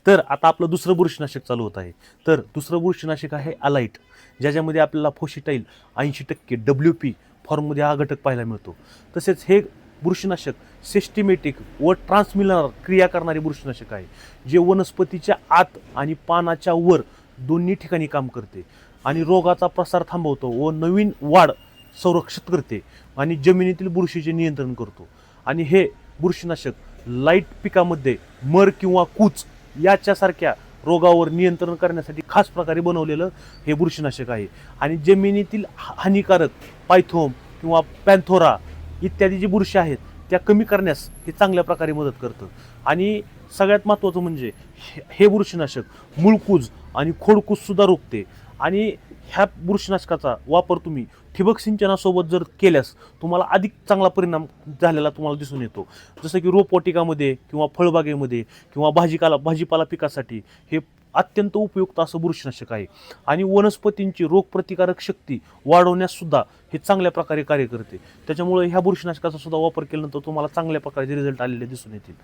तर आता आपलं दुसरं बुरशीनाशक चालू होत आहे. तर दुसरं बुरशीनाशक आहे अलाइट, ज्याच्यामध्ये आपल्याला फोशिटाईल 80% WP फॉर्ममध्ये हा घटक पाहायला मिळतो. तसेच हे बुरशीनाशक सिस्टिमॅटिक व ट्रान्समिलर क्रिया करणारे बुरशीनाशक आहे, जे वनस्पतीच्या आत आणि पानाच्या वर दोन्ही ठिकाणी काम करते आणि रोगाचा प्रसार थांबवतो व नवीन वाढ संरक्षित करते आणि जमिनीतील बुरशीचे नियंत्रण करतो. आणि हे बुरशीनाशक लाईट पिकामध्ये मर किंवा कूच याच्यासारख्या रोगावर नियंत्रण करण्यासाठी खास प्रकारे बनवलेलं हे बुरशीनाशक आहे. आणि जमिनीतील हानिकारक पायथोम किंवा पॅन्थोरा इत्यादी जी बुरशी आहेत त्या कमी करण्यास हे चांगल्या प्रकारे मदत करतं. आणि सगळ्यात महत्त्वाचं म्हणजे हे बुरशीनाशक मुळकूज आणि खोडकूजसुद्धा रोखते. आणि ह्या बुरशीनाशकाचा वापर तुम्ही ठिबक सिंचनासोबत जर केल्यास तुम्हाला अधिक चांगला परिणाम झालेला तुम्हाला दिसून येतो. जसं की रोपवाटिकामध्ये किंवा फळबागेमध्ये किंवा भाजीपाला पिकासाठी हे अत्यंत उपयुक्त असं बुरशीनाशक आहे. आणि वनस्पतींची रोगप्रतिकारक शक्ती वाढवण्यास सुद्धा हे चांगल्या प्रकारे कार्य करते. त्याच्यामुळे ह्या बुरशीनाशकाचा सुद्धा वापर केल्यानंतर तुम्हाला चांगल्या प्रकारचे रिझल्ट आलेले दिसून येतील.